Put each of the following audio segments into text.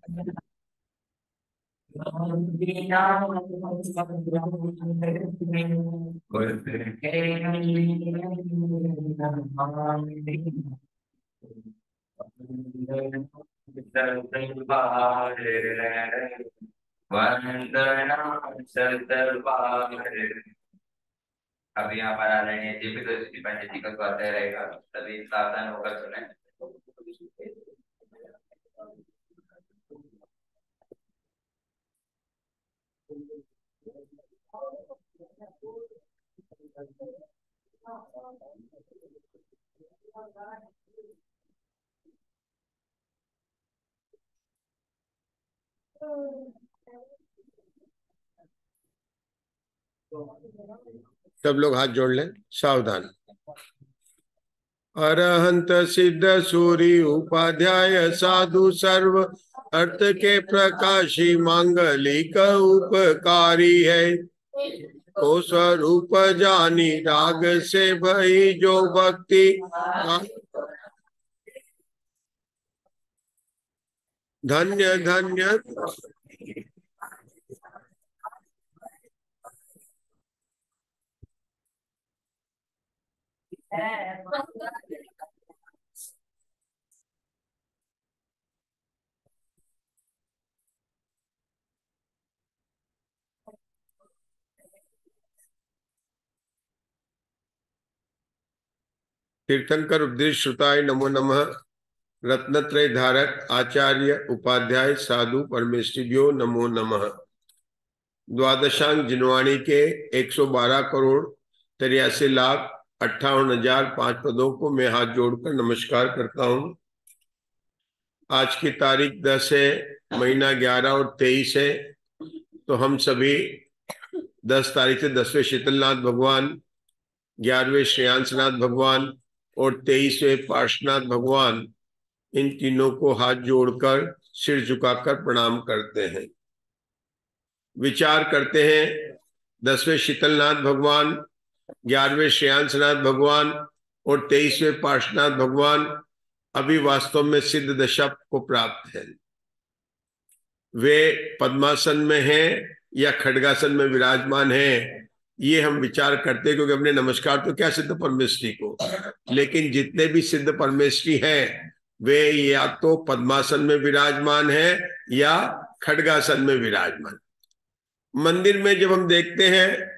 वंदना सतबार। अब यहाँ पर आदरणीय जी भी तो पंडित जी का स्वाध्याय रहेगा, सभी सावधान होकर सुने। सब लोग हाथ जोड़ लें, सावधान। अरहंत सिद्ध सूरी उपाध्याय साधु सर्व अर्थ के प्रकाशी मांगलिक उपकारी है। को स्वरूप जानी राग से भई जो भक्ति धन्य धन्य। तीर्थंकर उपदेश श्रुताय नमो नमः। रत्नत्रय धारक आचार्य उपाध्याय साधु परमेष्ठिभ्यो नमो नमः। द्वादशांक जिनवाणी के 112 करोड़ 83,58,005 पदों को मैं हाथ जोड़कर नमस्कार करता हूं। आज की तारीख 10 है, महीना 11 और 23 है। तो हम सभी 10 तारीख से 10वें शीतलनाथ भगवान, 11वें श्रेयांसनाथ भगवान और 23वें पार्श्वनाथ भगवान, इन तीनों को हाथ जोड़कर सिर झुकाकर प्रणाम करते हैं। विचार करते हैं 10वें शीतलनाथ भगवान, 11वें श्रेयांसनाथ भगवान और 23वें पार्श्वनाथ भगवान अभी वास्तव में सिद्ध दशा को प्राप्त है। वे पद्मासन में हैं या खड्गासन में विराजमान हैं, ये हम विचार करते हैं, क्योंकि हमने नमस्कार तो क्या सिद्ध परमेष्ठी को, लेकिन जितने भी सिद्ध परमेष्ठी हैं वे या तो पद्मासन में विराजमान है या खड्गासन में विराजमान। मंदिर में जब हम देखते हैं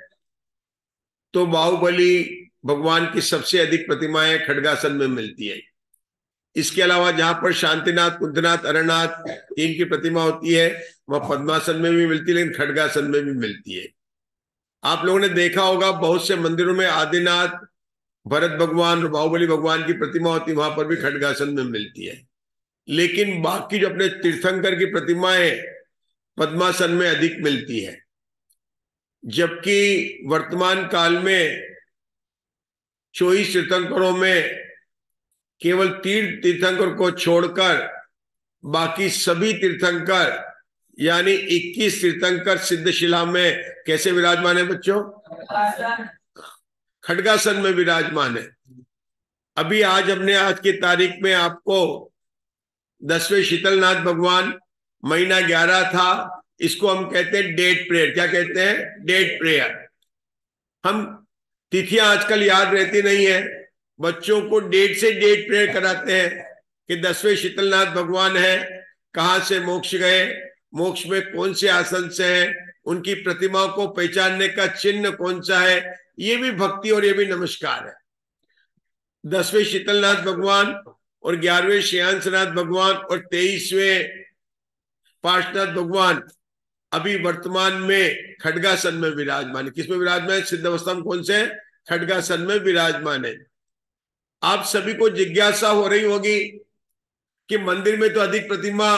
तो बाहुबली भगवान की सबसे अधिक प्रतिमाएं खड्गासन में मिलती है। इसके अलावा जहां पर शांतिनाथ, कुंदनाथ, अरनाथ इनकी प्रतिमा होती है वह पद्मासन में भी मिलती है, लेकिन खड्गासन में भी मिलती है। आप लोगों ने देखा होगा बहुत से मंदिरों में आदिनाथ, भरत भगवान और बाहुबली भगवान की प्रतिमा होती है, वहां पर भी खड्गासन में मिलती है। लेकिन बाकी जो अपने तीर्थंकर की प्रतिमाएं पद्मासन में अधिक मिलती है। जबकि वर्तमान काल में 24 तीर्थंकरों में केवल 3 तीर्थंकर को छोड़कर बाकी सभी तीर्थंकर यानी 21 तीर्थंकर सिद्धशिला में कैसे विराजमान है बच्चों? खड्गासन में विराजमान है। अभी आज हमने आज की तारीख में आपको 10वें शीतलनाथ भगवान, महीना 11 था, इसको हम कहते हैं डेट प्रेयर। क्या कहते हैं? Date prayer. हम तिथियां आजकल याद रहती नहीं है, बच्चों को डेट से डेट प्रेयर कराते हैं कि 10वें शीतलनाथ भगवान है, कहां से मोक्ष गए, मोक्ष में कौन से आसन से हैं, उनकी प्रतिमाओं को पहचानने का चिन्ह कौन सा है। ये भी भक्ति और ये भी नमस्कार है। 10वें शीतलनाथ भगवान और 11वें श्रेयांसनाथ भगवान और 23वें पार्श्वनाथ भगवान अभी वर्तमान में खड्गासन में विराजमान है। किसमें विराजमान है? सिद्ध अवस्था में कौन से? खड्गासन में विराजमान है। आप सभी को जिज्ञासा हो रही होगी कि मंदिर में तो अधिक प्रतिमा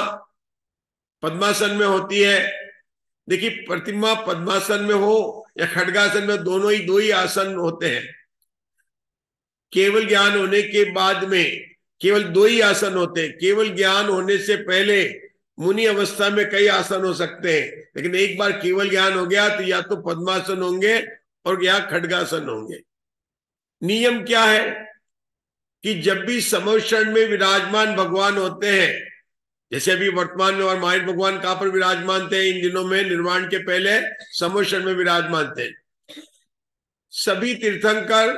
पद्मासन में होती है। देखिए, प्रतिमा पद्मासन में हो या खड्गासन में, दोनों ही 2 ही आसन होते हैं। केवल ज्ञान होने के बाद में केवल 2 ही आसन होते हैं। केवल ज्ञान होने से पहले मुनि अवस्था में कई आसन हो सकते हैं, लेकिन एक बार केवल ज्ञान हो गया तो या तो पद्मासन होंगे और या खड्गासन होंगे। नियम क्या है कि जब भी समोषण में विराजमान भगवान होते हैं जैसे अभी वर्तमान में और महावीर भगवान कहां पर विराजमान थे इन दिनों में, निर्वाण के पहले समोषण में विराजमान थे। सभी तीर्थंकर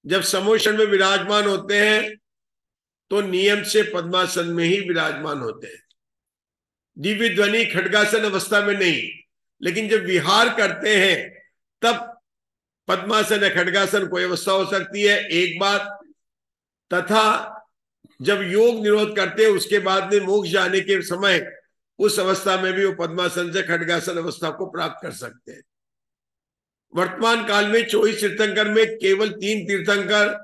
जब समोषण में विराजमान होते हैं तो नियम से पद्मासन में ही विराजमान होते हैं, दिव्य ध्वनि खड्गासन अवस्था में नहीं। लेकिन जब विहार करते हैं तब पद्मासन या खड्गासन कोई अवस्था हो सकती है, एक बात। तथा जब योग निरोध करते हैं उसके बाद में मोक्ष जाने के समय उस अवस्था में भी वो पद्मासन से खड्गासन अवस्था को प्राप्त कर सकते हैं। वर्तमान काल में 24 तीर्थंकर में केवल 3 तीर्थंकर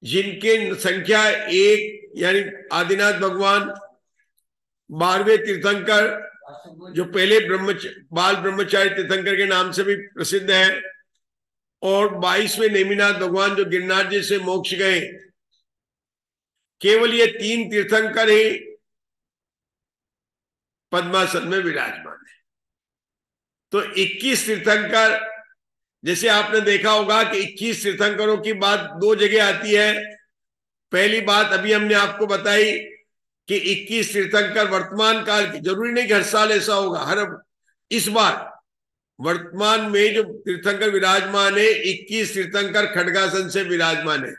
जिनके संख्या 1 यानी आदिनाथ भगवान, 12वें तीर्थंकर जो पहले बाल ब्रह्मचारी तीर्थंकर के नाम से भी प्रसिद्ध है, और 22वें नेमिनाथ भगवान जो गिरनार जी से मोक्ष गए। केवल ये 3 तीर्थंकर ही पद्मासन में विराजमान है। तो 21 तीर्थंकर, जैसे आपने देखा होगा कि 21 तीर्थंकरों की बात 2 जगह आती है। पहली बात अभी हमने आपको बताई कि 21 तीर्थंकर वर्तमान काल की, जरूरी नहीं कि हर साल ऐसा होगा, इस बार वर्तमान में जो तीर्थंकर विराजमान है 21 तीर्थंकर खड्गासन से विराजमान है,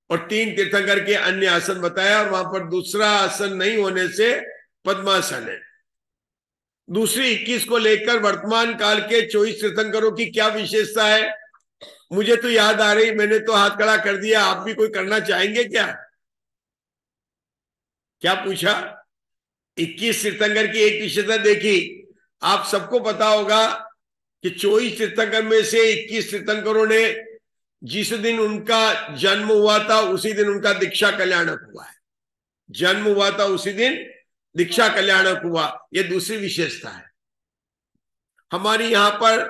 और 3 तीर्थंकर के अन्य आसन बताया, और वहां पर दूसरा आसन नहीं होने से पद्मासन है। दूसरी 21 को लेकर वर्तमान काल के 24 तीर्थंकरों की क्या विशेषता है, मुझे तो याद आ रही, मैंने तो हाथ खड़ा कर दिया, आप भी कोई करना चाहेंगे क्या? क्या पूछा? 21 तीर्थंकर की एक विशेषता देखी। आप सबको पता होगा कि 24 तीर्थंकर में से 21 तीर्थंकरों ने जिस दिन उनका जन्म हुआ था उसी दिन उनका दीक्षा कल्याणक हुआ है। जन्म हुआ था उसी दिन दीक्षा कल्याणक हुआ, यह दूसरी विशेषता है। हमारी यहां पर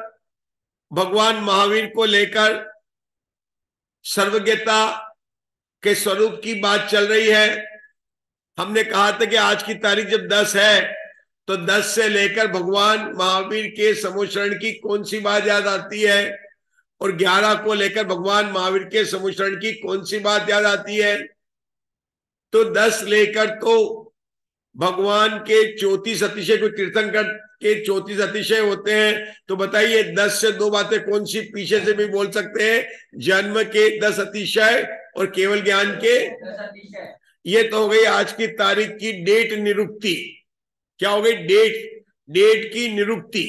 भगवान महावीर को लेकर सर्वज्ञता के स्वरूप की बात चल रही है। हमने कहा था कि आज की तारीख जब 10 है तो 10 से लेकर भगवान महावीर के समोषण की कौन सी बात याद आती है, और 11 को लेकर भगवान महावीर के समोषण की कौन सी बात याद आती है। तो 10 लेकर तो भगवान के 34 अतिशय, कोई तीर्थंकर के 34 अतिशय होते हैं, तो बताइए 10 से 2 बातें कौन सी पीछे से भी बोल सकते हैं? जन्म के 10 अतिशय और केवल ज्ञान के 10 अतिशय। ये तो हो गई आज की तारीख की डेट निरुक्ति। क्या हो गई? डेट की निरुक्ति।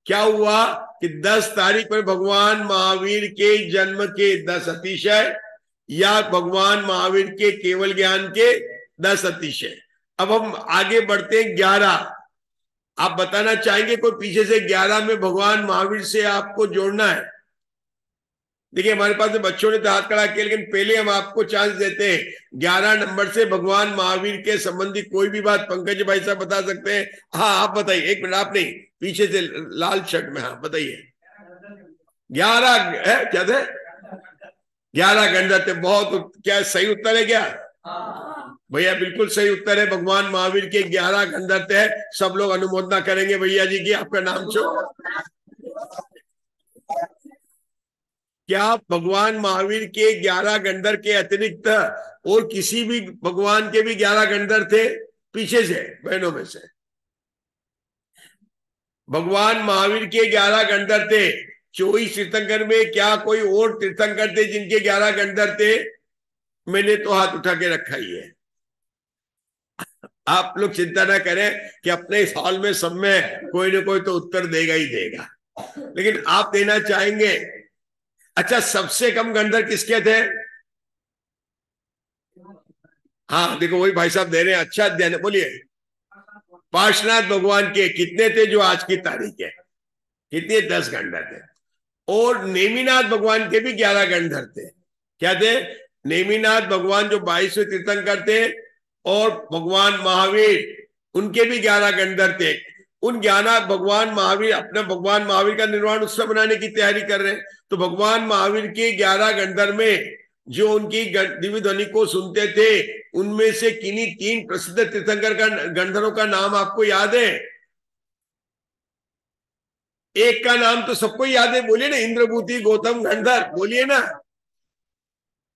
क्या हुआ कि 10 तारीख पर भगवान महावीर के जन्म के 10 अतिशय या भगवान महावीर के केवल ज्ञान के 10 अतिशय। अब हम आगे बढ़ते हैं 11। आप बताना चाहेंगे कोई पीछे से 11 में भगवान महावीर से आपको जोड़ना है? देखिए हमारे पास बच्चों ने तो हाथ खड़ा किया, लेकिन पहले हम आपको चांस देते हैं। 11 नंबर से भगवान महावीर के संबंधी कोई भी बात पंकज भाई साहब बता सकते हैं? हाँ आप बताइए, 1 मिनट, आप नहीं, पीछे से लाल शर्ट में, हाँ बताइए। 11 है क्या थे? 11 गणधर थे। बहुत, क्या सही उत्तर है क्या भैया? बिल्कुल सही उत्तर है। भगवान महावीर के 11 गणधर थे। सब लोग अनुमोदना करेंगे भैया जी की। आपका नाम छो? क्या भगवान महावीर के 11 गणधर के अतिरिक्त और किसी भी भगवान के भी 11 गणधर थे पीछे से बहनों में से? भगवान महावीर के 11 गणधर थे। 24 तीर्थंकर में क्या कोई और तीर्थंकर थे जिनके 11 गणधर थे? मैंने तो हाथ उठा के रखा ही है। आप लोग चिंता ना करें कि अपने इस हॉल में सब में कोई ना कोई तो उत्तर देगा ही देगा, लेकिन आप देना चाहेंगे? अच्छा, सबसे कम गणधर किसके थे? हाँ देखो वही भाई साहब दे रहे हैं। अच्छा अध्ययन, बोलिए। पार्श्वनाथ भगवान के कितने थे जो आज की तारीख है? कितने? 10 गणधर थे। और नेमिनाथ भगवान के भी 11 गणधर थे। क्या थे? नेमिनाथ भगवान जो 22वें तीर्थंकर थे, और भगवान महावीर उनके भी 11 गणधर थे। उन 11 भगवान महावीर, अपना भगवान महावीर का निर्वाण उत्सव मनाने की तैयारी कर रहे हैं। तो भगवान महावीर के 11 गणधर में जो उनकी दिव्य ध्वनि को सुनते थे, उनमें से किन्हीं 3 प्रसिद्ध तीर्थंकर का गणधरों का नाम आपको याद है? एक का नाम तो सबको याद है, बोलिए ना। इंद्रभूति गौतम गणधर, बोलिए ना।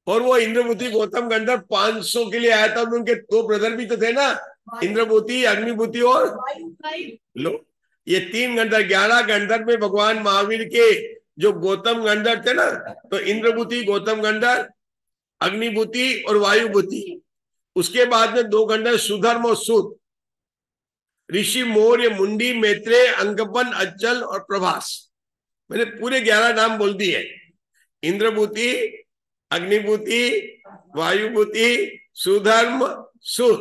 और वो इंद्रभूति गौतम गंधर्व 500 के लिए आया था। उनके दो ब्रदर भी तो थे ना, इंद्रभूति, अग्निभूति और लो, ये 3 गंधर्व, 11 गंधर्व में भगवान महावीर के जो गौतम गंधर्व थे ना, तो इंद्रभूति, गौतम गंधर्व, अग्निभूति और वायुभूति। उसके बाद में 2 गंधर्व सुधर्म और सुद, ऋषि, मौर्य, मुंडी, मैत्रेय, अंगपन, अज्जल और प्रभास। मैंने पूरे 11 नाम बोल दिए। इंद्रभूति, अग्निभूति, वायुभूति, सुधर्म, सुद,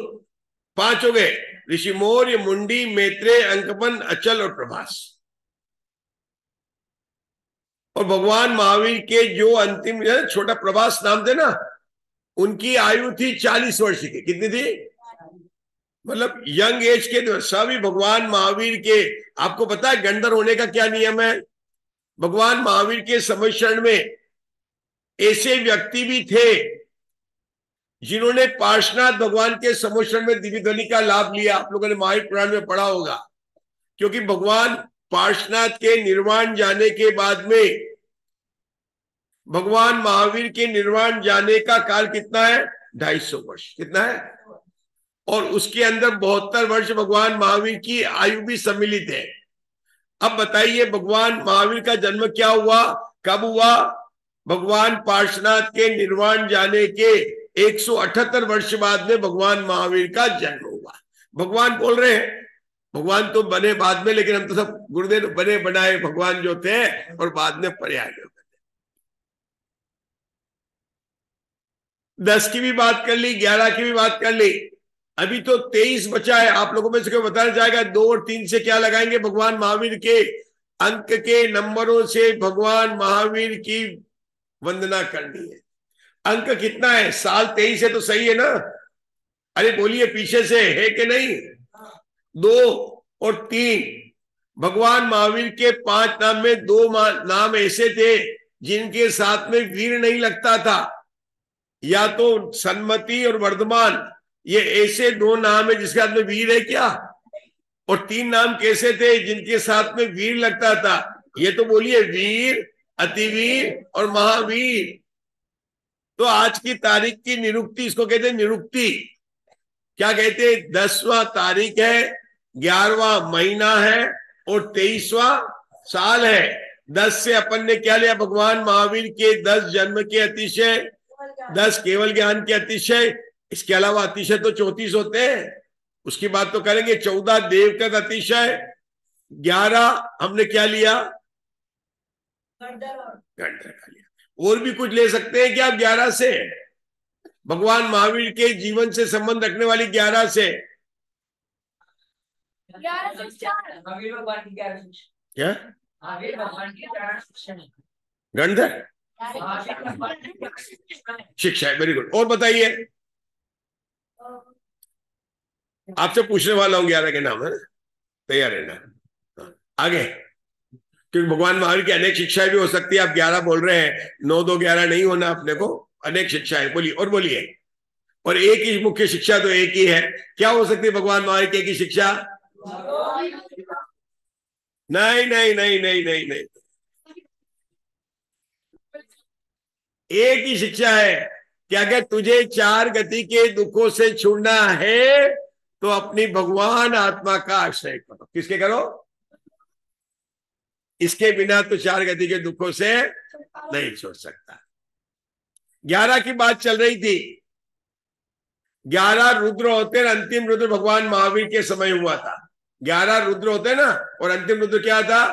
5 हो गए। ऋषि, मौर्य, मुंडी, मैत्रेय, अंकपन, अचल और प्रभास। और भगवान महावीर के जो अंतिम छोटा प्रभास नाम थे ना, उनकी आयु थी 40 वर्ष की। कितनी थी? मतलब यंग एज के सभी भगवान महावीर के। आपको पता है गंधर्व होने का क्या नियम है? भगवान महावीर के समशरण में ऐसे व्यक्ति भी थे जिन्होंने पार्श्वनाथ भगवान के समशरण में दिव्य ध्वनि का लाभ लिया। आप लोगों ने महावीर पुराण में पढ़ा होगा। क्योंकि भगवान पार्श्वनाथ के निर्वाण जाने के बाद में, भगवान महावीर के निर्वाण जाने का काल कितना है? 250 वर्ष। कितना है? और उसके अंदर 72 वर्ष भगवान महावीर की आयु भी सम्मिलित है। अब बताइए भगवान महावीर का जन्म क्या हुआ, कब हुआ? भगवान पार्श्वनाथ के निर्वाण जाने के 178 वर्ष बाद में भगवान महावीर का जन्म हुआ। भगवान बोल रहे हैं, भगवान तो बने बाद में, लेकिन हम तो सब गुरुदेव बने बनाए भगवान जो थे, और बाद में पर्याय बने। 10 की भी बात कर ली, 11 की भी बात कर ली, अभी तो 23 बचा है। आप लोगों में से कोई बताना चाहेगा 2 और 3 से क्या लगाएंगे? भगवान महावीर के अंक के नंबरों से भगवान महावीर की वंदना करनी है। अंक कितना है? साल 23 है तो सही है ना? अरे बोलिए पीछे से, है कि नहीं? 2 और 3, भगवान महावीर के 5 नाम में 2 नाम ऐसे थे जिनके साथ में वीर नहीं लगता था। या तो सन्मति और वर्धमान, ये ऐसे 2 नाम है जिसके साथ में वीर है क्या? और 3 नाम कैसे थे जिनके साथ में वीर लगता था? ये तो बोलिए वीर, अतिवीर और महावीर। तो आज की तारीख की निरुक्ति, इसको कहते हैं निरुक्ति। क्या कहते हैं? 10वां तारीख है, 11वां महीना है और 23वां साल है। 10 से अपन ने क्या लिया? भगवान महावीर के 10 जन्म के अतिशय, 10 केवल ज्ञान के अतिशय। इसके अलावा अतिशय तो 34 होते हैं, उसकी बात तो करेंगे। 14 देवकृत अतिशय, 11 हमने क्या लिया? गंधर्व का लिया। और भी कुछ ले सकते हैं क्या आप 11 से? भगवान महावीर के जीवन से संबंध रखने वाली 11 से क्या? गंधर्व शिक्षा है। Very good. और बताइए, आपसे पूछने वाला हूं 11 के नाम, है ना? तैयार रहना। आगे, क्योंकि भगवान महावीर की अनेक शिक्षाएं भी हो सकती है। आप 11 बोल रहे हैं, 9, 2, 11 नहीं होना अपने को, अनेक शिक्षाएं। बोलिए और बोलिए। और एक ही मुख्य शिक्षा तो एक ही है। क्या हो सकती है भगवान महावीर की एक ही शिक्षा? नहीं नहीं नहीं नहीं नहीं नहीं, एक ही शिक्षा है। क्या क्या? तुझे 4 गति के दुखों से छूटना है तो अपनी भगवान आत्मा का आश्रय करो। किसके करो? इसके बिना तो 4 गति के दुखों से नहीं छोड़ सकता। 11 की बात चल रही थी। 11 रुद्र होते हैं, अंतिम रुद्र भगवान महावीर के समय हुआ था। 11 रुद्र होते हैं ना, और अंतिम रुद्र क्या था?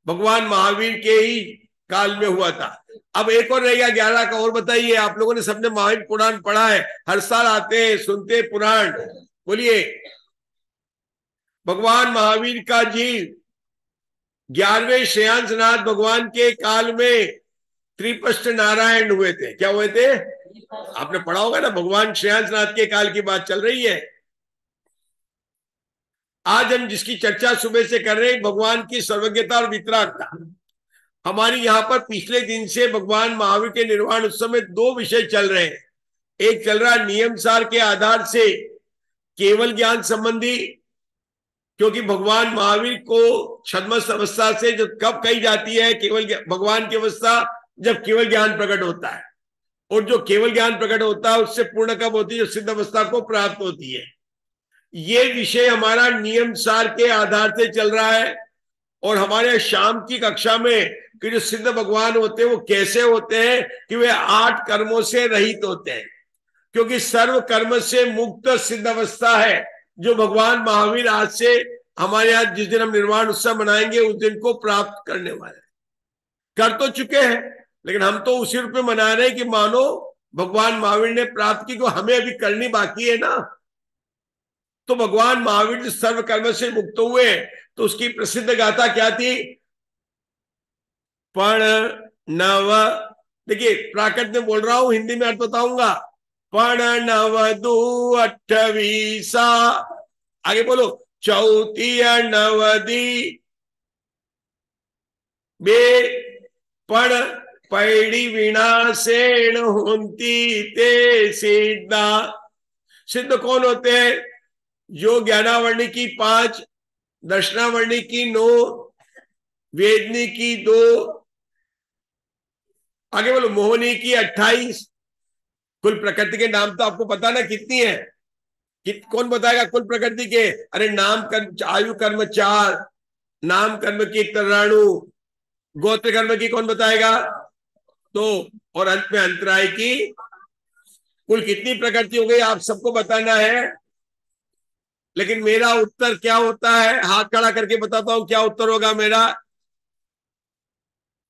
भगवान महावीर के ही काल में हुआ था। अब एक और रह गया 11 का। और बताइए, आप लोगों ने सबने महावीर पुराण पढ़ा है, हर साल आते हैं, सुनते पुराण। बोलिए। भगवान महावीर का जी 11वें श्रेयांसनाथ भगवान के काल में त्रिपष्ट नारायण हुए थे। क्या हुए थे? आपने पढ़ा होगा ना, भगवान श्रेयांसनाथ के काल की बात चल रही है। आज हम जिसकी चर्चा सुबह से कर रहे हैं, भगवान की सर्वज्ञता और वितरागता। हमारी यहाँ पर पिछले दिन से भगवान महावीर के निर्वाण उत्सव में 2 विषय चल रहे हैं। एक चल रहा नियम सार के आधार से केवल ज्ञान संबंधी, क्योंकि भगवान महावीर को छद्मस्त अवस्था से जो कब कही जाती है केवल भगवान की अवस्था, जब केवल ज्ञान प्रकट होता है। और जो केवल ज्ञान प्रकट होता है उससे पूर्ण कब होती है? जो सिद्ध अवस्था को प्राप्त होती है। ये विषय हमारा नियम सार के आधार से चल रहा है। और हमारे शाम की कक्षा में कि जो सिद्ध भगवान होते हैं वो कैसे होते हैं कि वे 8 कर्मों से रहित होते हैं, क्योंकि सर्व कर्म से मुक्त सिद्ध अवस्था है जो भगवान महावीर आज से हमारे यहाँ जिस दिन हम निर्वाण उत्सव मनाएंगे उस दिन को प्राप्त करने वाले हैं। कर तो चुके हैं, लेकिन हम तो उसी रूप में मना रहे हैं कि मानो भगवान महावीर ने प्राप्त की, को हमें अभी करनी बाकी है ना। तो भगवान महावीर जो सर्व कर्म से मुक्त हुए तो उसकी प्रसिद्ध गाथा क्या थी? पण नव, देखिए प्राकृत में बोल रहा हूं, हिंदी में अर्थ बताऊंगा। पण नव दू 28, आगे बोलो, चौथी नवदी बे पण पैड़ी विनाशेण होती ते सिद्धा। सिद्ध कौन होते हैं? जो ज्ञानावर्णी की 5, दर्शनावर्णी की 9, वेदनी की 2, आगे बोलो मोहनी की 28। कुल प्रकृति के नाम तो आपको पता ना कितनी है? कौन बताएगा कुल प्रकृति के? अरे नाम कर्म, आयु कर्म 4, नाम कर्म की 93, गोत्र कर्म की कौन बताएगा? तो और अंत में अंतराय की कुल कितनी प्रकृति हो गई आप सबको बताना है। लेकिन मेरा उत्तर क्या होता है? हाथ खड़ा करके बताता हूं क्या उत्तर होगा मेरा।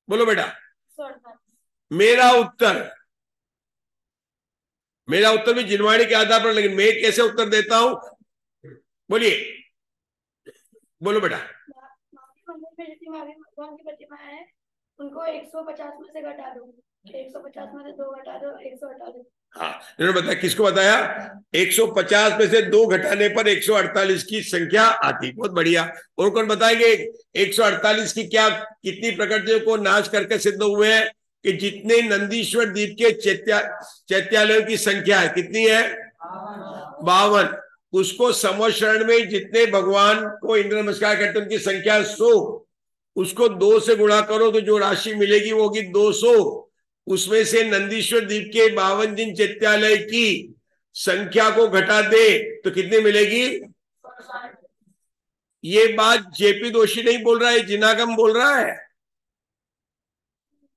बोलो बेटा। मेरा उत्तर भी जिनवाणी के आधार पर, लेकिन मैं कैसे उत्तर देता हूं? बोलिए, बोलो बेटा। भगवान की प्रतिमा है, उनको 150 में से घटा दो, 150 में से 2 घटा दो, 100 हटा दो। हाँ, इन्होंने बताया, किसको बताया? 150 में से 2 घटाने पर 148 की संख्या आती। बहुत बढ़िया। और कौन बताएंगे 148 की क्या, कितनी प्रकृतियों को नाश करके सिद्ध हुए हैं? कि जितने नंदीश्वर द्वीप के चैत्यालयों की संख्या है, कितनी है? 52। उसको समशरण में जितने भगवान को इंद्र नमस्कार करते हैं उनकी संख्या 100। उसको 2 से गुणा करो तो जो राशि मिलेगी वो होगी 200। उसमें से नंदीश्वर द्वीप के 52 जिन चैत्यालय की संख्या को घटा दे तो कितनी मिलेगी? ये बात जेपी दोषी नहीं बोल रहा है, जिनागम बोल रहा है।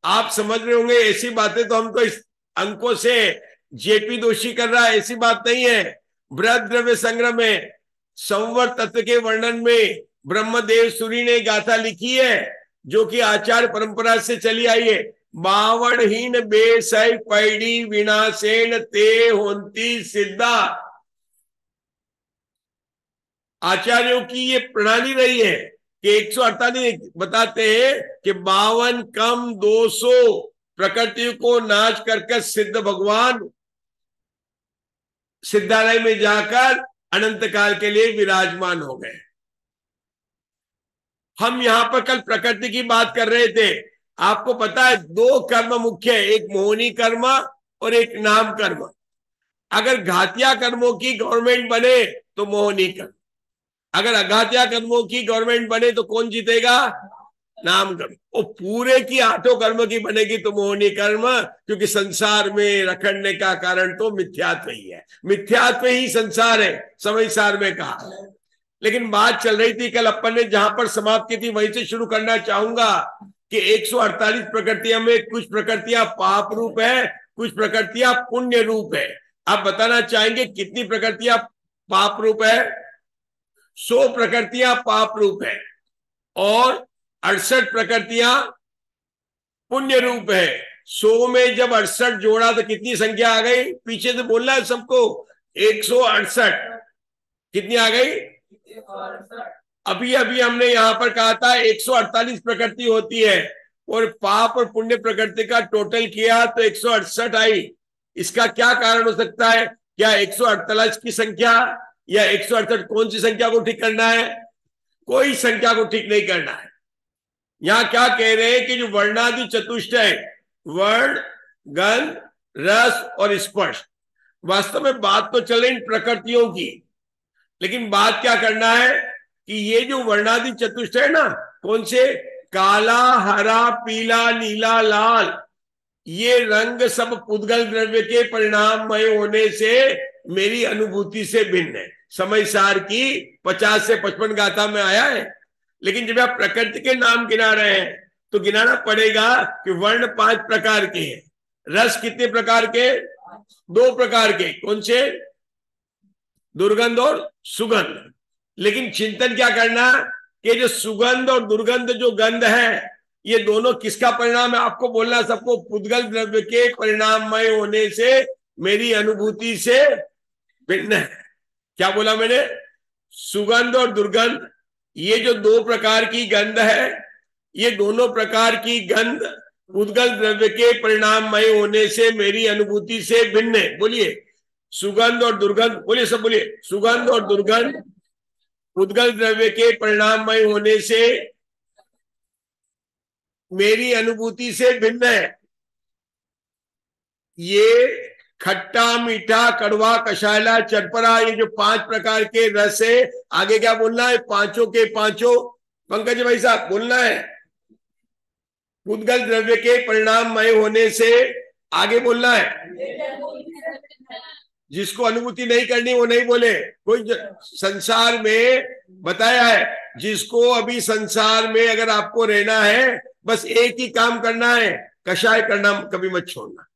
आप समझ रहे होंगे ऐसी बातें तो हम तो इस अंकों से जेपी दोषी कर रहा है, ऐसी बात नहीं है। बृहद द्रव्य संग्रह में संवर तत्व के वर्णन में ब्रह्मदेव सूरी ने गाथा लिखी है जो कि आचार्य परंपरा से चली आई है। 52 बेसई पैड़ी विनाशेन ते होंती सिद्धा। आचार्यों की ये प्रणाली रही है कि 148 बताते हैं कि 52 कम 200 प्रकृति को नाश करके सिद्ध भगवान सिद्धालय में जाकर अनंत काल के लिए विराजमान हो गए। हम यहां पर कल प्रकृति की बात कर रहे थे। आपको पता है 2 कर्म मुख्य है, एक मोहनी कर्म और एक नाम कर्म। अगर घातिया कर्मों की गवर्नमेंट बने तो मोहनी कर्म, अगर अघातिया कर्मों की गवर्नमेंट बने तो कौन जीतेगा? नाम कर्म। और पूरे की 8 कर्म की बनेगी तो मोहनी कर्म, क्योंकि संसार में रखने का कारण तो मिथ्यात्व ही है, मिथ्यात्व ही संसार है, समय सार में कहा। लेकिन बात चल रही थी कल अपन ने जहां पर समाप्त की थी वहीं से शुरू करना चाहूंगा कि 148 प्रकृतियां में कुछ प्रकृतियां पाप रूप है, कुछ प्रकृतियां पुण्य रूप है। आप बताना चाहेंगे कितनी प्रकृतियां पाप रूप है? 100 प्रकृतियां पाप रूप है और 68 प्रकृतियां पुण्य रूप है। 100 में जब 68 जोड़ा तो कितनी संख्या आ गई? पीछे से बोलना है सबको। 168 कितनी आ गई? अभी अभी हमने यहां पर कहा था 148 प्रकृति होती है और पाप और पुण्य प्रकृति का टोटल किया तो 168 आई। इसका क्या कारण हो सकता है? क्या 148 की संख्या या 168 कौन सी संख्या को ठीक करना है? कोई संख्या को ठीक नहीं करना है। यहां क्या कह रहे हैं कि जो वर्णादि चतुष्टय, वर्ण, गंध, रस और स्पर्श, वास्तव में बात तो चल रही प्रकृतियों की, लेकिन बात क्या करना है कि ये जो वर्णादि चतुष्टय है ना, कौन से? काला, हरा, पीला, नीला, लाल, ये रंग सब पुद्गल द्रव्य के परिणाममय होने से मेरी अनुभूति से भिन्न है। समय सार की 50 से 55 गाथा में आया है। लेकिन जब आप प्रकृति के नाम गिना रहे हैं तो गिनाना पड़ेगा कि वर्ण 5 प्रकार के हैं, रस कितने प्रकार के? 2 प्रकार के। कौन से? दुर्गंध और सुगंध। लेकिन चिंतन क्या करना कि जो सुगंध और दुर्गंध जो गंध है ये दोनों किसका परिणाम है? आपको बोलना सबको, पुद्गल द्रव्य के परिणाममय होने से मेरी अनुभूति से भिन्न है। क्या बोला मैंने? सुगंध और दुर्गंध, ये जो 2 प्रकार की गंध है, ये दोनों प्रकार की गंध पुद्गल द्रव्य के परिणाममय होने से मेरी अनुभूति से भिन्न है। बोलिए, सुगंध और दुर्गंध, बोलिए सब बोलिए, सुगंध और दुर्गंध पुद्गल द्रव्य के परिणाममय होने से मेरी अनुभूति से भिन्न है। ये खट्टा, मीठा, कड़वा, कषायला, चटपरा, ये जो 5 प्रकार के रस है, आगे क्या बोलना है? पांचों के पांचों, पंकज भाई साहब बोलना है, पुद्गल द्रव्य के परिणाममय होने से आगे बोलना है। जिसको अनुभूति नहीं करनी वो नहीं बोले। कोई संसार में बताया है, जिसको अभी संसार में अगर आपको रहना है बस एक ही काम करना है, कषाय करना कभी मत छोड़ना।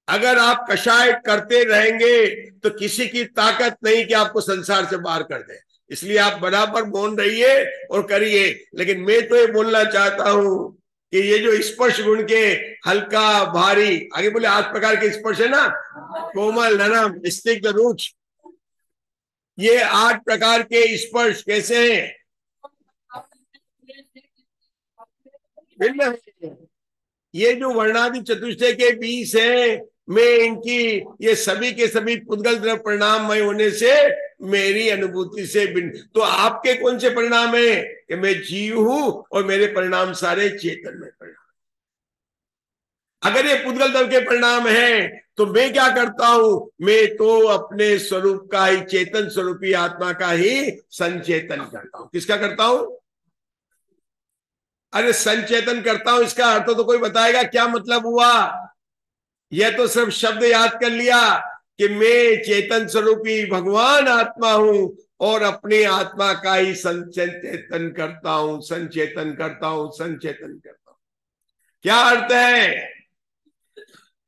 अगर आप कषाय करते रहेंगे तो किसी की ताकत नहीं कि आपको संसार से बाहर कर दे। इसलिए आप बराबर बोल रहिए और करिए। लेकिन मैं तो ये बोलना चाहता हूं कि ये जो स्पर्श गुण के हल्का, भारी, आगे बोले 8 प्रकार के स्पर्श है ना, कोमल, नरम, स्निग्ध, रुच, ये 8 प्रकार के स्पर्श कैसे हैं? भिन्न है। ये जो वर्णादि चतुष्टय के 20 हैं, मैं इनकी ये सभी के सभी पुद्गल द्रव्य परिणाममय होने से मेरी अनुभूति से भिन्न। तो आपके कौन से परिणाम है? कि मैं जीव हूं और मेरे परिणाम सारे चेतन में परिणाम। अगर ये पुद्गल द्रव्य के परिणाम है तो मैं क्या करता हूं? मैं तो अपने स्वरूप का ही, चेतन स्वरूपी आत्मा का ही संचेतन करता हूं। किसका करता हूं? अरे संचेतन करता हूं, इसका अर्थ तो कोई बताएगा क्या मतलब हुआ? यह तो सिर्फ शब्द याद कर लिया कि मैं चेतन स्वरूपी भगवान आत्मा हूं और अपनी आत्मा का ही संचेतन करता हूं, संचेतन करता हूं, संचेतन करता हूं। क्या अर्थ है?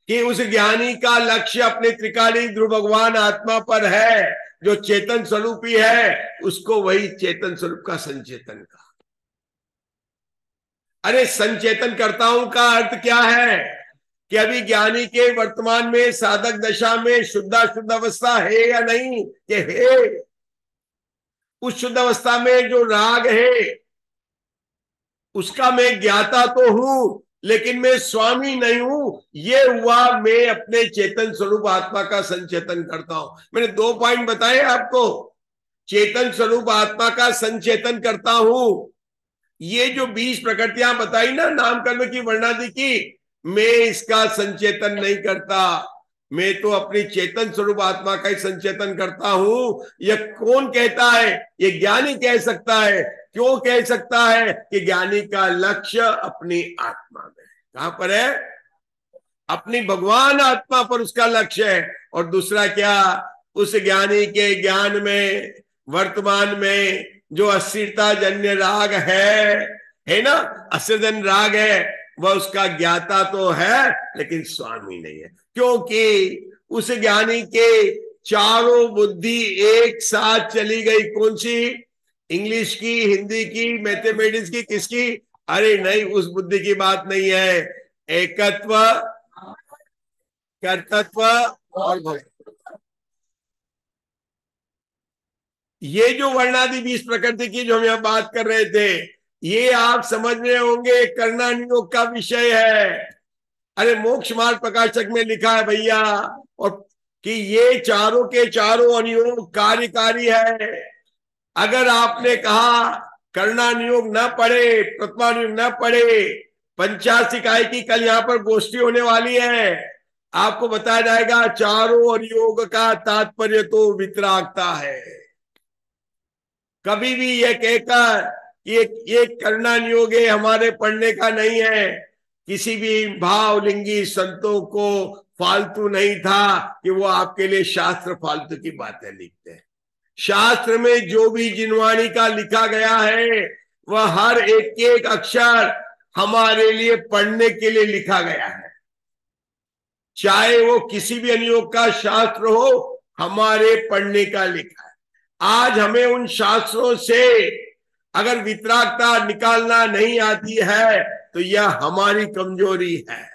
कि उस ज्ञानी का लक्ष्य अपने त्रिकाली ध्रुव भगवान आत्मा पर है, जो चेतन स्वरूपी है, उसको वही चेतन स्वरूप का संचेतन का। अरे संचेतन करता हूं का अर्थ क्या है? कि अभी ज्ञानी के वर्तमान में साधक दशा में शुद्ध अवस्था है या नहीं? कि है। उस शुद्ध अवस्था में जो राग है उसका मैं ज्ञाता तो हूं, लेकिन मैं स्वामी नहीं हूं। ये हुआ मैं अपने चेतन स्वरूप आत्मा का संचेतन करता हूं। मैंने 2 पॉइंट बताए आपको। चेतन स्वरूप आत्मा का संचेतन करता हूं। ये जो 20 प्रकृतियां बताई ना नामकर्म की, वर्णादि की, मैं इसका संचेतन नहीं करता। मैं तो अपनी चेतन स्वरूप आत्मा का ही संचेतन करता हूं। यह कौन कहता है? ये ज्ञानी कह सकता है। क्यों कह सकता है? कि ज्ञानी का लक्ष्य अपनी आत्मा में। कहां पर है? अपनी भगवान आत्मा पर उसका लक्ष्य है। और दूसरा क्या? उस ज्ञानी के ज्ञान में वर्तमान में जो अस्थिरता जन्य राग है ना, अस्थिरजन्य राग है, वह उसका ज्ञाता तो है लेकिन स्वामी नहीं है। क्योंकि उस ज्ञानी के चारों बुद्धि एक साथ चली गई। कौन सी? इंग्लिश की, हिंदी की, मैथमेटिक्स की, किसकी? अरे नहीं, उस बुद्धि की बात नहीं है। एकत्व, कर्तृत्व और भोक्तृत्व, ये जो वर्णादि 20 प्रकृति की जो हम यहां बात कर रहे थे, ये आप समझ रहे होंगे करना नियोग का विषय है। अरे मोक्ष मार्ग प्रकाशक में लिखा है भैया, और कि ये चारों के चारों अनुयोग कार्यकारी है। अगर आपने कहा करना नियोग न पढ़े, प्रथमा नियोग न पढ़े, 85 इकाई की कल यहाँ पर गोष्ठी होने वाली है, आपको बताया जाएगा चारों अनुयोग का तात्पर्य तो वितरागता है। कभी भी ये कहकर ये करना नियोग हमारे पढ़ने का नहीं है, किसी भी भावलिंगी संतों को फालतू नहीं था कि वो आपके लिए शास्त्र फालतू की बातें लिखते हैं। शास्त्र में जो भी जिनवाणी का लिखा गया है वह हर एक एक अक्षर हमारे लिए पढ़ने के लिए लिखा गया है। चाहे वो किसी भी अनुयोग का शास्त्र हो, हमारे पढ़ने का लिखा है। आज हमें उन शास्त्रों से अगर वितरागता निकालना नहीं आती है तो यह हमारी कमजोरी है।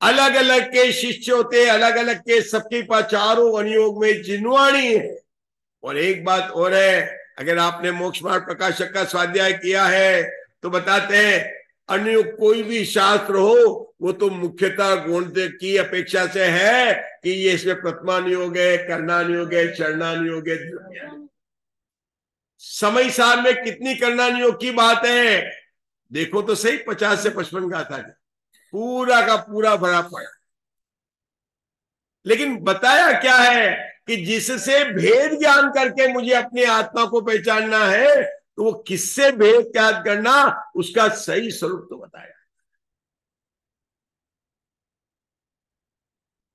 अलग अलग के शिष्य होते, अलग अलग के सबके पास चारों अनुयोग में जिनवाणी है। और एक बात और है, अगर आपने मोक्ष मार्ग प्रकाशक का स्वाध्याय किया है तो बताते हैं अनुयोग कोई भी शास्त्र हो वो तो मुख्यतः गुण की अपेक्षा से है कि ये इसमें प्रथमानुयोग है, कर्णानुयोग है, चरणानुयोग है। समय साल में कितनी कर्णानुयोग की बात है देखो तो सही, 50 से 55 गाथा पूरा का पूरा भरा पड़ा। लेकिन बताया क्या है कि जिससे भेद ज्ञान करके मुझे अपनी आत्मा को पहचानना है तो वो किससे भेद ज्ञान करना, उसका सही स्वरूप तो बताया।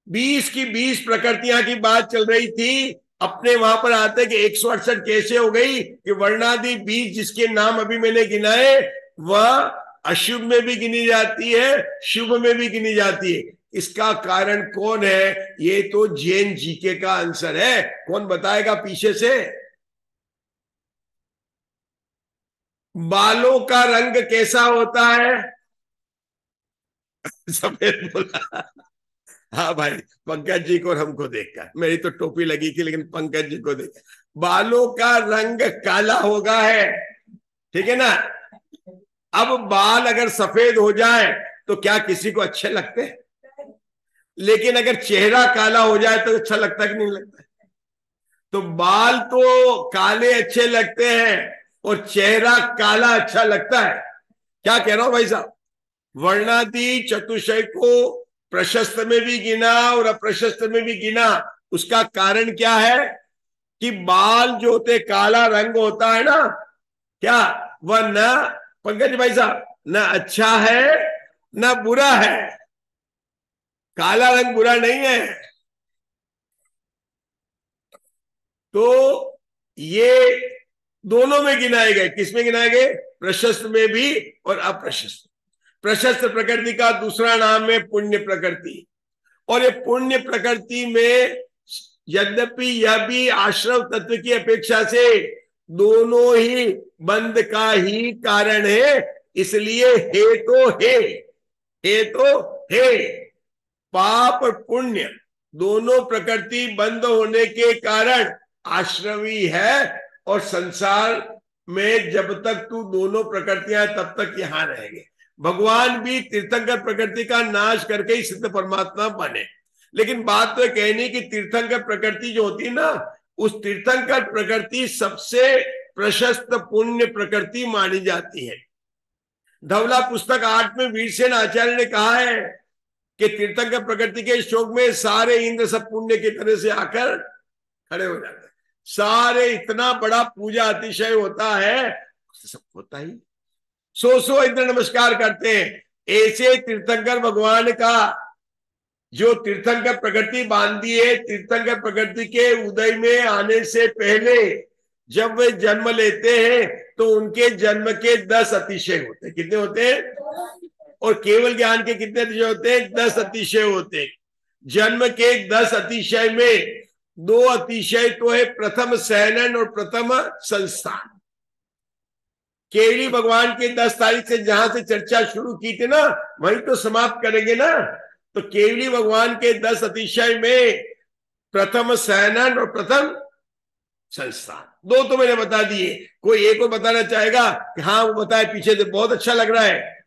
20 की 20 प्रकृतियां की बात चल रही थी, अपने वहां पर आते कि 168 कैसे हो गई कि वर्णादि 20 जिसके नाम अभी मैंने गिनाए वह अशुभ में भी गिनी जाती है, शुभ में भी गिनी जाती है। इसका कारण कौन है? ये तो जैन जीके का आंसर है। कौन बताएगा पीछे से? बालों का रंग कैसा होता है? सफेद बोला। हाँ भाई, पंकज जी को और हमको देखकर, मेरी तो टोपी लगी थी लेकिन पंकज जी को देख, बालों का रंग काला होगा है, ठीक है ना। अब बाल अगर सफेद हो जाए तो क्या किसी को अच्छे लगते हैं? लेकिन अगर चेहरा काला हो जाए तो अच्छा लगता है कि नहीं लगता? तो बाल तो काले अच्छे लगते हैं और चेहरा काला अच्छा लगता है। क्या कह रहा हूं भाई साहब? वर्णादि चतुष्टय को प्रशस्त में भी गिना और अप्रशस्त में भी गिना। उसका कारण क्या है कि बाल जो होते काला रंग होता है ना, क्या वह न, पंकज भाई साहब, न अच्छा है न बुरा है। काला रंग बुरा नहीं है। तो ये दोनों में गिनाए गए। किसमें गिनाए गए? प्रशस्त में भी और अप्रशस्त। प्रशस्त प्रकृति का दूसरा नाम है पुण्य प्रकृति। और ये पुण्य प्रकृति में यद्यपि यह भी आश्रव तत्व की अपेक्षा से दोनों ही बंध का ही कारण है, इसलिए हे तो हे पाप और पुण्य दोनों प्रकृति बंद होने के कारण आश्रवी है। और संसार में जब तक तू दोनों प्रकृतियां तब तक यहां रहेंगे। भगवान भी तीर्थंकर प्रकृति का नाश करके ही सिद्ध परमात्मा बने। लेकिन बात तो कहनी कि तीर्थंकर प्रकृति जो होती है ना, उस तीर्थंकर प्रकृति सबसे प्रशस्त पुण्य प्रकृति मानी जाती है। धवला पुस्तक 8 में वीरसेन आचार्य ने कहा है कि तीर्थंकर प्रकृति के श्लोक में सारे इंद्र सब पुण्य की तरह से आकर खड़े हो जाते हैं। सारे इतना बड़ा पूजा अतिशय होता है, सब होता ही। सो इंद्र नमस्कार करते हैं। ऐसे तीर्थंकर भगवान का जो तीर्थंकर प्रकृति बांधी है, तीर्थंकर प्रकृति के उदय में आने से पहले जब वे जन्म लेते हैं तो उनके जन्म के 10 अतिशय होते हैं। कितने होते हैं? और केवल ज्ञान के कितने अतिशय होते हैं? 10 अतिशय होते हैं। जन्म के 10 अतिशय में 2 अतिशय तो है प्रथम सहनन और प्रथम संस्थान। केवली भगवान की 10 तारीख से जहां से चर्चा शुरू की थी ना, वहीं तो समाप्त करेंगे ना। तो केवली भगवान के 10 अतिशय में प्रथम सहनन और प्रथम संस्थान 2 तो मैंने बता दिए। कोई एक और बताना चाहेगा कि हाँ वो बताए पीछे से, बहुत अच्छा लग रहा है।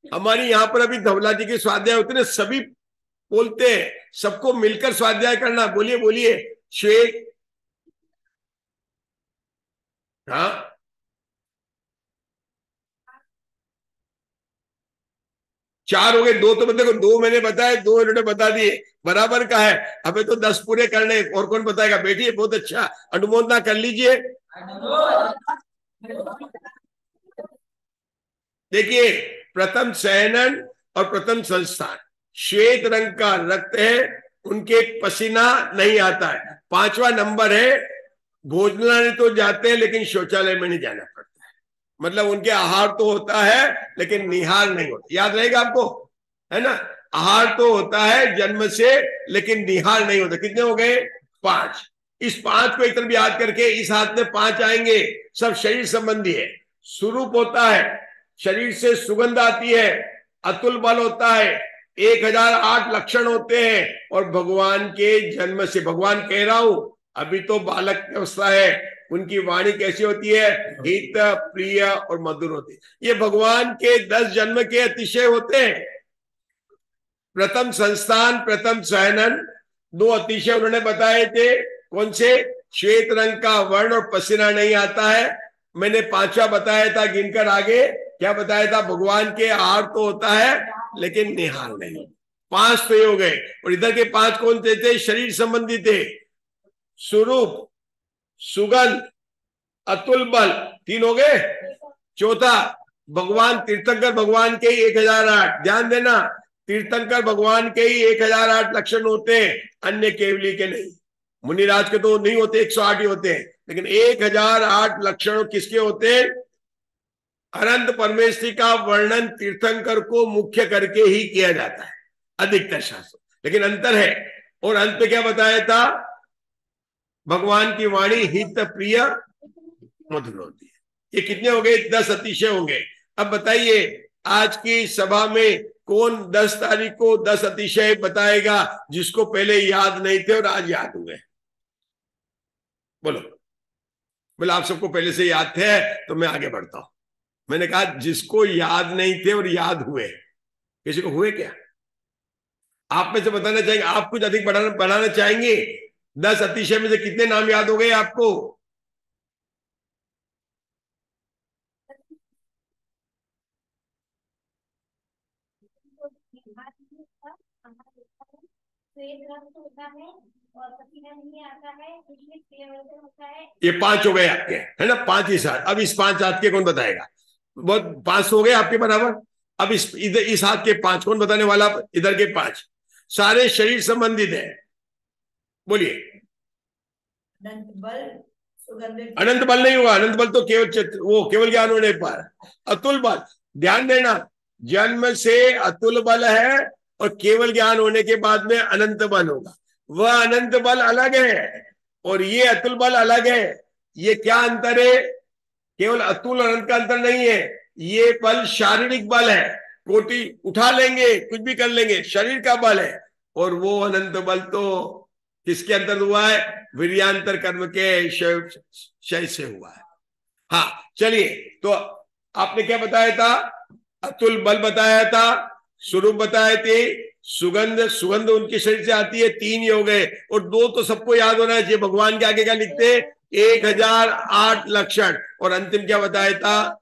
हमारी यहाँ पर अभी धवला जी के स्वाध्याय होते हैं, सभी बोलते हैं सबको मिलकर स्वाध्याय करना। बोलिए बोलिए श्वेत। हाँ, चार हो गए। 2 तो देखो, 2 मैंने बताए, 2 इन्होंने बता दिए, बराबर का है। हमें तो 10 पूरे करने। और कौन बताएगा? बैठिए, बहुत अच्छा, अनुमोदना कर लीजिए। देखिए, प्रथम सहनन और प्रथम संस्थान, श्वेत रंग का रक्त है, उनके पसीना नहीं आता है। 5वां नंबर है, भोजनालय तो जाते हैं लेकिन शौचालय में नहीं जाना पड़ता है। मतलब उनके आहार तो होता है लेकिन निहार नहीं होता। याद रहेगा आपको, है ना? आहार तो होता है जन्म से लेकिन निहार नहीं होता। कितने हो गए? 5। इस 5 को एक तरफ याद करके इस हाथ में 5 आएंगे, सब शरीर संबंधी है। स्वरूप होता है, शरीर से सुगंध आती है, अतुल बल होता है, 1008 लक्षण होते हैं। और भगवान के जन्म से, भगवान कह रहा हूं, अभी तो बालक अवस्था है, उनकी वाणी कैसी होती है? हित, प्रिय और मधुर होती है। ये भगवान के 10 जन्म के अतिशय होते हैं। प्रथम संस्थान, प्रथम सहनन, 2 अतिशय उन्होंने बताए थे। कौन से? श्वेत रंग का वर्ण और पसीना नहीं आता है। मैंने 5वां बताया था, गिनकर आगे क्या बताया था? भगवान के आहार तो होता है लेकिन निहार नहीं। 5 तो ये हो गए। और इधर के 5 कौन थे? शरीर संबंधी थे। स्वरूप, सुगंध, अतुल बल, 3 हो गए। चौथा, भगवान तीर्थंकर भगवान के ही 1008। ध्यान देना, तीर्थंकर भगवान के ही 1008 लक्षण होते हैं, अन्य केवली के नहीं। मुनिराज के तो नहीं होते, 108 ही होते हैं, लेकिन 1008 लक्षण किसके होते हैं? अनंत परमेश्वरी का वर्णन तीर्थंकर को मुख्य करके ही किया जाता है अधिकतर शास्त्रों, लेकिन अंतर है। और अंत में क्या बताया था? भगवान की वाणी हित, प्रिय, मधुर होती है। ये कितने हो गए? 10 अतिशय होंगे। अब बताइए, आज की सभा में कौन 10 तारीख को 10 अतिशय बताएगा जिसको पहले याद नहीं थे और आज याद हुए? बोलो। बोले आप सबको पहले से याद थे, तो मैं आगे बढ़ता हूं। मैंने कहा जिसको याद नहीं थे और याद हुए, किसी को हुए क्या? आप में से बताना चाहेंगे, आप कुछ अधिक बढ़ाना चाहेंगे? 10 अतिशय में से कितने नाम याद हो गए आपको? ये 5 हो गए आपके, है ना? 5 ही साथ। अब इस 5 हाथ के कौन बताएगा? बहुत 5 हो गए आपके बराबर। अब इस हाथ के 5 कौन बताने वाला? इधर के 5 सारे शरीर संबंधित है। बोलिए। अनंत बल नहीं हुआ। अनंत बल तो केवल वो केवल ज्ञान होने पर। अतुल बल, ध्यान देना, जन्म से अतुल बल है और केवल ज्ञान होने के बाद में अनंत बल होगा। वह अनंत बल अलग है और ये अतुल बल अलग है। ये क्या अंतर है? केवल अतुल और अनंत का अंतर नहीं है। ये बल शारीरिक बल है, कोटि उठा लेंगे, कुछ भी कर लेंगे, शरीर का बल है। और वो अनंत बल तो किसके अंतर हुआ है? वीर्यांतर कर्म के क्षय से हुआ है। हाँ, चलिए। तो आपने क्या बताया था? अतुल बल बताया था, स्वरूप बताए थे, सुगंध, सुगंध उनके शरीर से आती है, 3 ही हो गए। और 2 तो सबको याद होना चाहिए। भगवान के आगे क्या लिखते? 1008 लक्षण। और अंतिम क्या बताया था?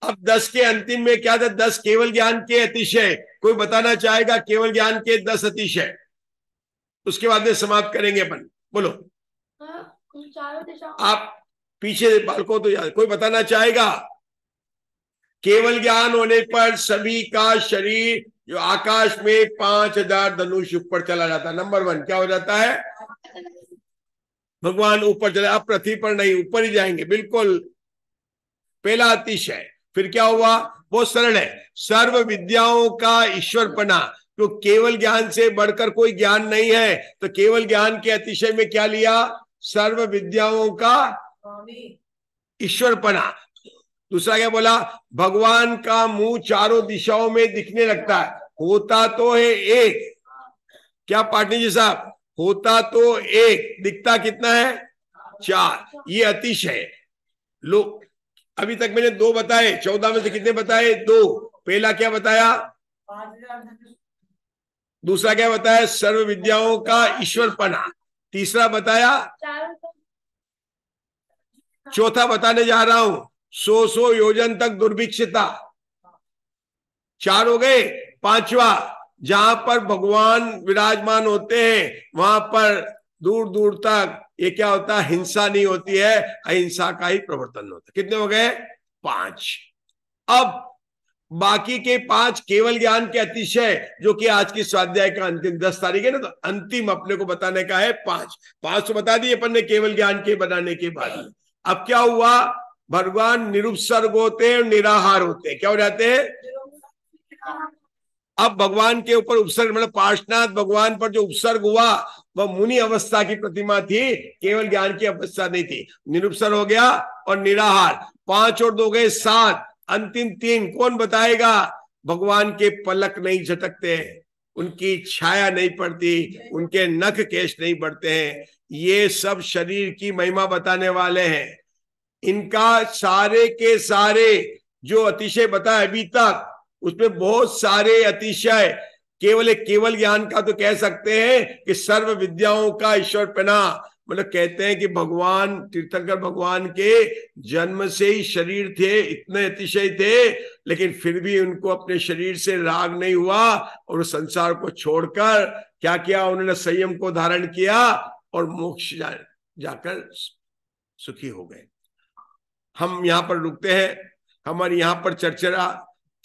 अब 10 के अंतिम में क्या था? 10 केवल ज्ञान के अतिशय। कोई बताना चाहेगा केवल ज्ञान के 10 अतिशय? उसके बाद में समाप्त करेंगे अपन। बोलो। चारों दिशाओं। आप पीछे बालकों तो याद, कोई बताना चाहेगा? केवल ज्ञान होने पर सभी का शरीर जो आकाश में 5000 धनुष ऊपर चला जाता है। नंबर 1 क्या हो जाता है? भगवान ऊपर चले। अब पृथ्वी पर नहीं, ऊपर ही जाएंगे, बिल्कुल पहला अतिशय। फिर क्या हुआ? बहुत सरल है, सर्व विद्याओं का ईश्वरपना। तो केवल ज्ञान से बढ़कर कोई ज्ञान नहीं है, तो केवल ज्ञान के अतिशय में क्या लिया? सर्व विद्याओं का ईश्वरपना। दूसरा क्या बोला? भगवान का मुंह चारों दिशाओं में दिखने लगता है। होता तो है एक, क्या पाटनी जी साहब? होता तो एक, दिखता कितना है? 4। ये अतिशय। लोग अभी तक मैंने 2 बताए, 14 में से कितने बताए? 2। पहला क्या बताया? दूसरा क्या बताया? सर्व विद्याओं का ईश्वरपना। तीसरा बताया? चौथा बताने जा रहा हूं, 100 योजन तक दुर्भिक्षता। 4 हो गए। 5वां, जहां पर भगवान विराजमान होते हैं वहां पर दूर दूर तक ये क्या होता है? हिंसा नहीं होती है, अहिंसा का ही प्रवर्तन होता है। कितने हो गए? 5। अब बाकी के 5 केवल ज्ञान के अतिशय, जो कि आज की स्वाध्याय का अंतिम 10 तारीख है ना, तो अंतिम अपने को बताने का है 5 तो बता दिए अपन ने केवल ज्ञान के बनाने के बाद। अब क्या हुआ, भगवान निरुपसर्ग होते हैं और निराहार होते हैं। क्या हो जाते हैं? अब भगवान के ऊपर उपसर्ग, मतलब पार्श्वनाथ भगवान पर जो उपसर्ग हुआ वह मुनि अवस्था की प्रतिमा थी, केवल ज्ञान की अवस्था नहीं थी। निरुपसर्ग हो गया और निराहार, 5 और 2 गए 7, अंतिम 3 कौन बताएगा? भगवान के पलक नहीं झटकते, उनकी छाया नहीं पड़ती, उनके नख केश नहीं बढ़ते हैं। ये सब शरीर की महिमा बताने वाले हैं। इनका सारे के सारे जो अतिशय बताए अभी तक, उसमें बहुत सारे अतिशय केवल एक केवल ज्ञान का तो कह सकते हैं कि सर्व विद्याओं का ईश्वर पना, मतलब कहते हैं कि भगवान तीर्थंकर भगवान के जन्म से ही शरीर थे, इतने अतिशय थे, लेकिन फिर भी उनको अपने शरीर से राग नहीं हुआ और संसार को छोड़कर क्या किया उन्होंने? संयम को धारण किया और मोक्ष जाकर सुखी हो गए। हम यहाँ पर रुकते हैं। हमारी यहाँ पर चर्चा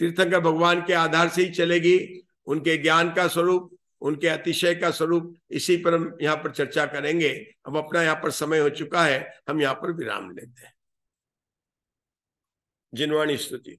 तीर्थंकर भगवान के आधार से ही चलेगी, उनके ज्ञान का स्वरूप, उनके अतिशय का स्वरूप, इसी पर हम यहाँ पर चर्चा करेंगे। अब अपना यहाँ पर समय हो चुका है, हम यहाँ पर विराम लेते हैं। जिनवाणी स्तुति।